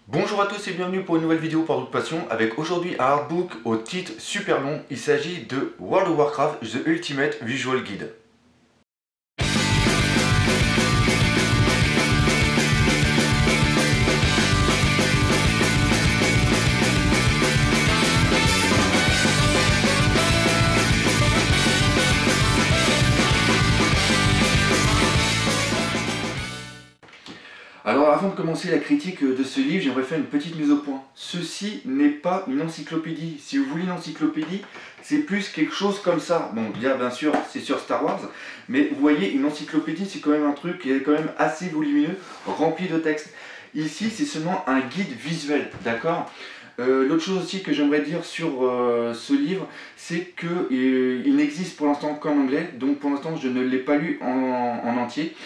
Bonjour à tous et bienvenue pour une nouvelle vidéo par Doute Passion avec aujourd'hui un artbook au titre super long. Il s'agit de World of Warcraft The Ultimate Visual Guide. Alors avant de commencer la critique de ce livre, j'aimerais faire une petite mise au point. Ceci n'est pas une encyclopédie. Si vous voulez une encyclopédie, c'est plus quelque chose comme ça. Bon, bien sûr, c'est sur Star Wars, mais vous voyez, une encyclopédie, c'est quand même un truc qui est quand même assez volumineux, rempli de textes. Ici, c'est seulement un guide visuel, d'accord ? L'autre chose aussi que j'aimerais dire sur ce livre, c'est qu'il n'existe pour l'instant qu'en anglais, donc pour l'instant je ne l'ai pas lu en entier.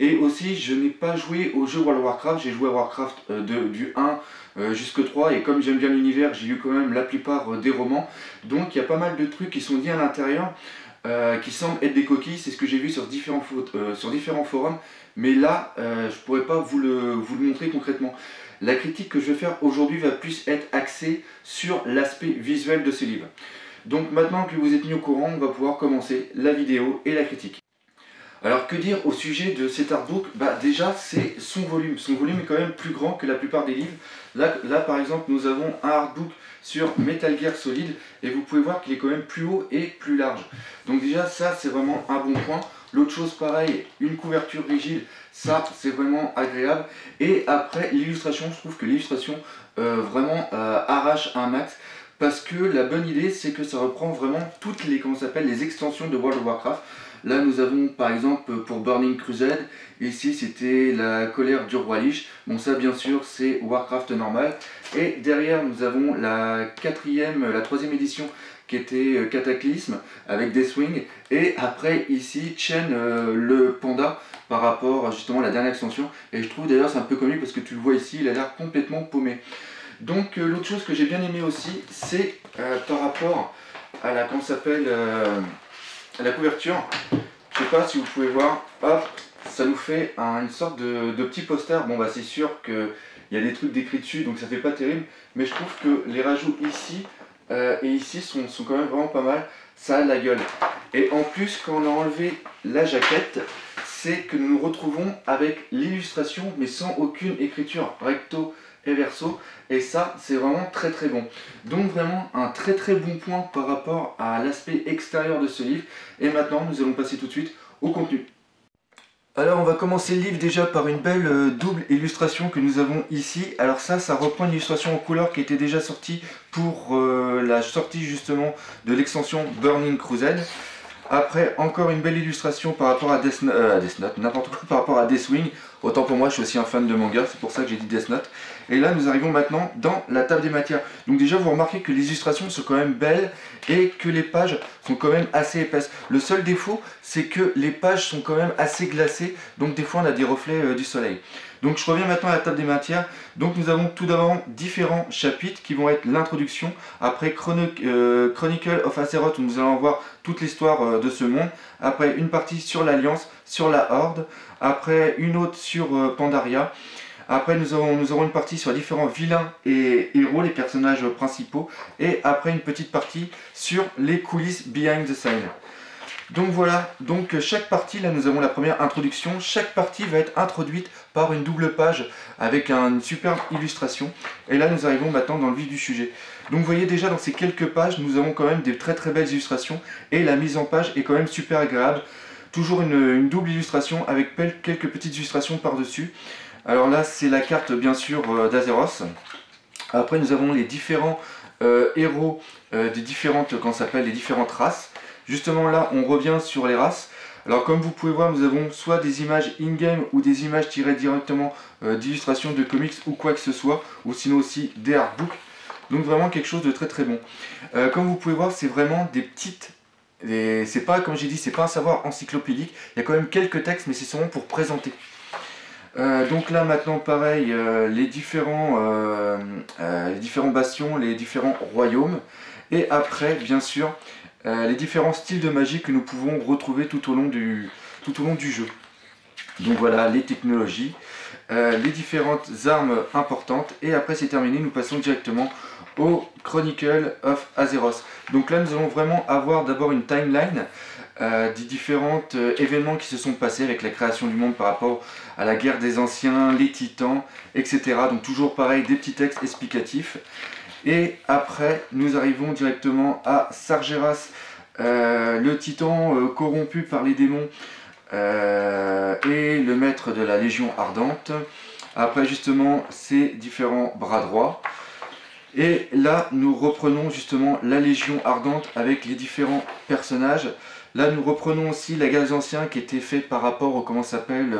Et aussi, je n'ai pas joué au jeu World of Warcraft, j'ai joué à Warcraft du 1 jusqu'au 3, et comme j'aime bien l'univers, j'ai lu quand même la plupart des romans. Donc il y a pas mal de trucs qui sont dit à l'intérieur, qui semblent être des coquilles, c'est ce que j'ai vu sur différents forums, mais là, je ne pourrais pas vous le montrer concrètement. La critique que je vais faire aujourd'hui va plus être axée sur l'aspect visuel de ce livre. Donc maintenant que vous êtes mis au courant, on va pouvoir commencer la vidéo et la critique. Alors que dire au sujet de cet artbook? Déjà c'est son volume. Son volume est quand même plus grand que la plupart des livres. Là par exemple nous avons un artbook sur Metal Gear Solid et vous pouvez voir qu'il est quand même plus haut et plus large. Donc déjà ça c'est vraiment un bon point. L'autre chose pareil, une couverture rigide, ça c'est vraiment agréable. Et après l'illustration, je trouve que l'illustration vraiment arrache un max. Parce que la bonne idée c'est que ça reprend vraiment toutes les, comment ça s'appelle, les extensions de World of Warcraft. Là nous avons par exemple pour Burning Crusade, ici c'était la colère du roi Lich, bon ça bien sûr c'est Warcraft normal. Et derrière nous avons la troisième édition qui était Cataclysme avec Deathwing. Et après ici Chen le panda par rapport justement à la dernière extension. Et je trouve d'ailleurs c'est un peu comique parce que tu le vois ici, il a l'air complètement paumé. Donc l'autre chose que j'ai bien aimé aussi c'est par rapport à la, comment ça s'appelle, la couverture, je sais pas si vous pouvez voir, hop, ça nous fait une sorte de petit poster. Bon c'est sûr qu'il y a des trucs décrits dessus donc ça fait pas terrible, mais je trouve que les rajouts ici et ici sont quand même vraiment pas mal, ça a de la gueule. Et en plus quand on a enlevé la jaquette, c'est que nous nous retrouvons avec l'illustration mais sans aucune écriture recto et verso, et ça c'est vraiment très très bon. Donc vraiment un très très bon point par rapport à l'aspect extérieur de ce livre. Et maintenant nous allons passer tout de suite au contenu. Alors on va commencer le livre déjà par une belle double illustration que nous avons ici. Alors ça reprend une illustration en couleur qui était déjà sortie pour la sortie justement de l'extension Burning Crusade. Après, encore une belle illustration par rapport à Death Note, n'importe quoi, par rapport à Deathwing. Autant pour moi, je suis aussi un fan de manga, c'est pour ça que j'ai dit Death Note. Et là, nous arrivons maintenant dans la table des matières. Donc déjà, vous remarquez que les illustrations sont quand même belles et que les pages sont quand même assez épaisses. Le seul défaut, c'est que les pages sont quand même assez glacées, donc des fois on a des reflets du soleil. Donc je reviens maintenant à la table des matières. Donc nous avons tout d'abord différents chapitres qui vont être l'introduction, après Chronicle of Azeroth où nous allons voir toute l'histoire de ce monde, après une partie sur l'Alliance, sur la Horde, après une autre sur Pandaria, après nous aurons une partie sur les différents vilains et héros, les personnages principaux, et après une petite partie sur les coulisses Behind the Scene. Donc voilà, donc chaque partie, là nous avons la première introduction, chaque partie va être introduite par une double page avec une superbe illustration. Et là nous arrivons maintenant dans le vif du sujet. Donc vous voyez déjà dans ces quelques pages, nous avons quand même des très très belles illustrations et la mise en page est quand même super agréable. Toujours une double illustration avec quelques petites illustrations par-dessus. Alors là c'est la carte bien sûr d'Azeroth. Après nous avons les différents héros des différentes, les différentes races. Justement là on revient sur les races. Alors comme vous pouvez voir nous avons soit des images in-game ou des images tirées directement d'illustrations de comics ou quoi que ce soit, ou sinon aussi des artbooks. Donc vraiment quelque chose de très très bon. Comme vous pouvez voir c'est vraiment des petites, c'est pas, comme j'ai dit, c'est pas un savoir encyclopédique, il y a quand même quelques textes mais c'est seulement pour présenter. Donc là maintenant pareil, les différents bastions, les différents royaumes, et après bien sûr les différents styles de magie que nous pouvons retrouver tout au long du jeu. Donc voilà les technologies, les différentes armes importantes. Et après c'est terminé, nous passons directement au Chronicle of Azeroth. Donc là nous allons vraiment avoir d'abord une timeline des différents événements qui se sont passés avec la création du monde par rapport à la guerre des anciens, les titans, etc. Donc toujours pareil, des petits textes explicatifs. Et après nous arrivons directement à Sargeras, le titan corrompu par les démons et le maître de la Légion Ardente. Après justement ces différents bras droits. Et là nous reprenons justement la Légion Ardente avec les différents personnages. Là nous reprenons aussi la guerre des anciens qui était faite par rapport au comment ça s'appelle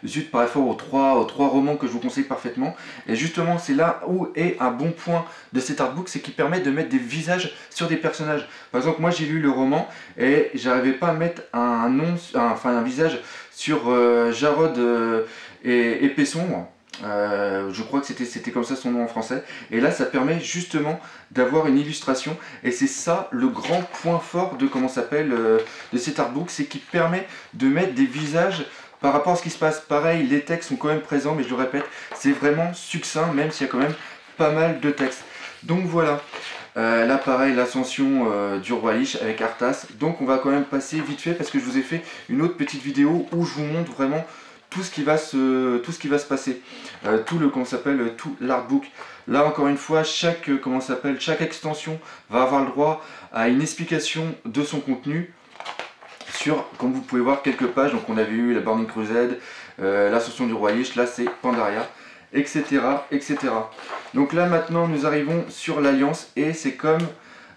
zut, par rapport aux trois romans que je vous conseille parfaitement. Et justement c'est là où est un bon point de cet artbook, c'est qu'il permet de mettre des visages sur des personnages. Par exemple moi j'ai lu le roman et j'arrivais pas à mettre un nom, un visage sur Jarod et Épée Sombre. Je crois que c'était comme ça son nom en français. Et là ça permet justement d'avoir une illustration. Et c'est ça le grand point fort de comment s'appelle de cet artbook, c'est qu'il permet de mettre des visages par rapport à ce qui se passe. Pareil, les textes sont quand même présents, mais je le répète, c'est vraiment succinct, même s'il y a quand même pas mal de textes. Donc voilà, là pareil, l'ascension du roi Lich avec Arthas. Donc on va quand même passer vite fait parce que je vous ai fait une autre petite vidéo où je vous montre vraiment tout ce qui va se passer, tout l'artbook. Là encore une fois, chaque extension va avoir le droit à une explication de son contenu sur, comme vous pouvez voir, quelques pages. Donc on avait eu la Burning Crusade, l'ascension du roi Lich, là c'est Pandaria, etc., etc. Donc là maintenant nous arrivons sur l'Alliance et c'est comme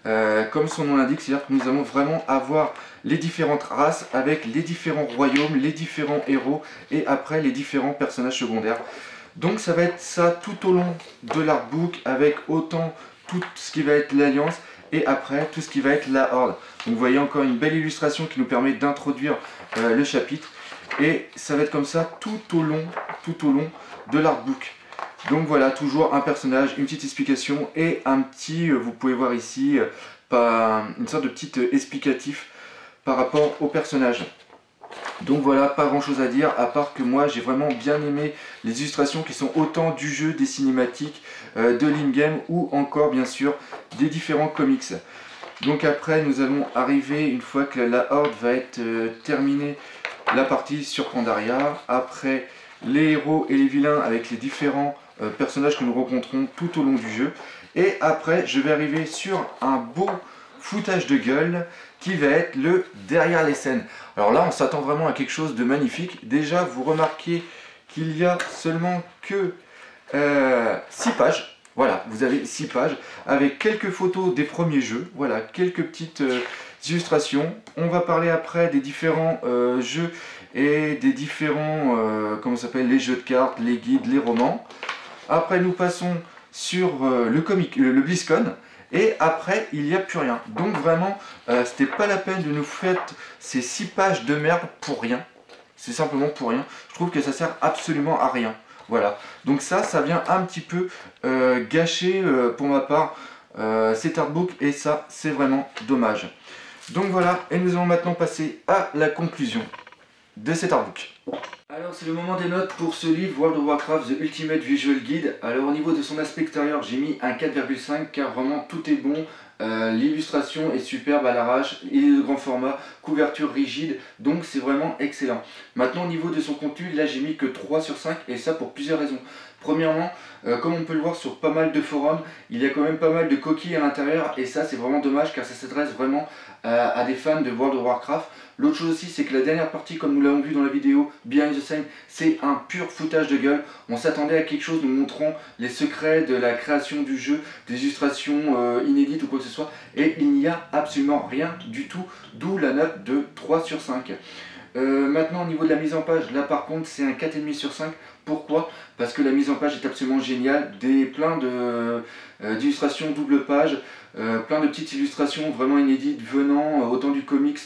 son nom l'indique, c'est-à-dire que nous allons vraiment avoir les différentes races avec les différents royaumes, les différents héros et après les différents personnages secondaires. Donc ça va être ça tout au long de l'artbook avec autant tout ce qui va être l'Alliance et après tout ce qui va être la Horde. Donc vous voyez encore une belle illustration qui nous permet d'introduire le chapitre et ça va être comme ça tout au long de l'artbook. Donc voilà, toujours un personnage, une petite explication et un petit, vous pouvez voir ici, une sorte de petit explicatif par rapport au personnage. Donc voilà, pas grand chose à dire, à part que moi j'ai vraiment bien aimé les illustrations qui sont autant du jeu, des cinématiques, de l'in-game ou encore bien sûr des différents comics. Donc après nous allons arriver, une fois que la Horde va être terminée, la partie sur Pandaria. Après les héros et les vilains avec les différents personnages que nous rencontrons tout au long du jeu. Et après je vais arriver sur un beau foutage de gueule qui va être le derrière les scènes. Alors là on s'attend vraiment à quelque chose de magnifique. Déjà vous remarquez qu'il y a seulement que 6 pages. Voilà, vous avez 6 pages avec quelques photos des premiers jeux. Voilà, quelques petites illustrations. On va parler après des différents jeux et des différents, comment ça s'appelle, les jeux de cartes, les guides, les romans. Après nous passons sur le BlizzCon. Et après, il n'y a plus rien. Donc vraiment, c'était pas la peine de nous faire ces 6 pages de merde pour rien. C'est simplement pour rien. Je trouve que ça sert absolument à rien. Voilà. Donc ça vient un petit peu gâcher, pour ma part, cet artbook. Et ça, c'est vraiment dommage. Donc voilà, et nous allons maintenant passer à la conclusion de cet artbook. Alors c'est le moment des notes pour ce livre World of Warcraft The Ultimate Visual Guide. Alors au niveau de son aspect extérieur j'ai mis un 4,5 car vraiment tout est bon. L'illustration est superbe à l'arrache, il est de grand format, couverture rigide, donc c'est vraiment excellent. Maintenant au niveau de son contenu, là j'ai mis que 3 sur 5 et ça pour plusieurs raisons. Premièrement, comme on peut le voir sur pas mal de forums, il y a quand même pas mal de coquilles à l'intérieur et ça c'est vraiment dommage car ça s'adresse vraiment à des fans de World of Warcraft. L'autre chose aussi c'est que la dernière partie, comme nous l'avons vu dans la vidéo Behind the Scene, c'est un pur foutage de gueule. On s'attendait à quelque chose nous montrant les secrets de la création du jeu, des illustrations inédites ou quoi que ce soit, et il n'y a absolument rien du tout, d'où la note de 3 sur 5. Maintenant au niveau de la mise en page, là par contre c'est un 4,5 sur 5. Pourquoi? Parce que la mise en page est absolument géniale, plein d'illustrations double page, plein de petites illustrations vraiment inédites venant autant du comics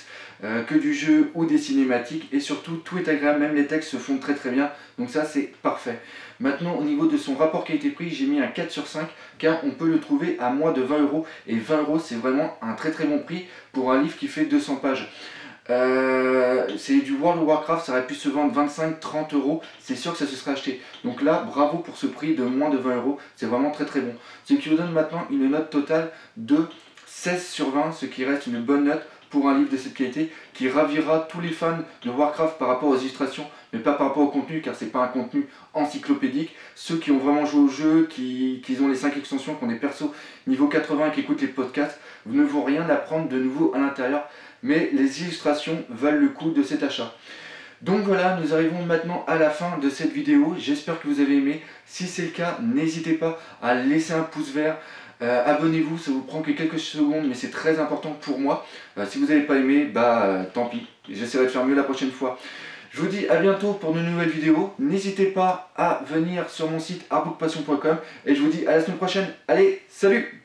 que du jeu ou des cinématiques, et surtout tout est agréable, même les textes se font très très bien, donc ça c'est parfait. Maintenant au niveau de son rapport qualité-prix, j'ai mis un 4 sur 5 car on peut le trouver à moins de 20 €, et 20 € c'est vraiment un très très bon prix pour un livre qui fait 200 pages. C'est du World of Warcraft, ça aurait pu se vendre 25-30 euros, c'est sûr que ça se serait acheté. Donc là, bravo pour ce prix de moins de 20 euros, c'est vraiment très très bon. Ce qui vous donne maintenant une note totale de 16 sur 20, ce qui reste une bonne note pour un livre de cette qualité, qui ravira tous les fans de Warcraft par rapport aux illustrations, mais pas par rapport au contenu, car c'est pas un contenu encyclopédique. Ceux qui ont vraiment joué au jeu, qui ont les 5 extensions, qui ont des persos niveau 80, qui écoutent les podcasts, vous ne vont rien apprendre de nouveau à l'intérieur, mais les illustrations valent le coup de cet achat. Donc voilà, nous arrivons maintenant à la fin de cette vidéo, j'espère que vous avez aimé. Si c'est le cas, n'hésitez pas à laisser un pouce vert, abonnez-vous, ça vous prend que quelques secondes, mais c'est très important pour moi. Si vous n'avez pas aimé, tant pis, j'essaierai de faire mieux la prochaine fois. Je vous dis à bientôt pour de nouvelles vidéos, n'hésitez pas à venir sur mon site artbookpassion.com et je vous dis à la semaine prochaine. Allez, salut!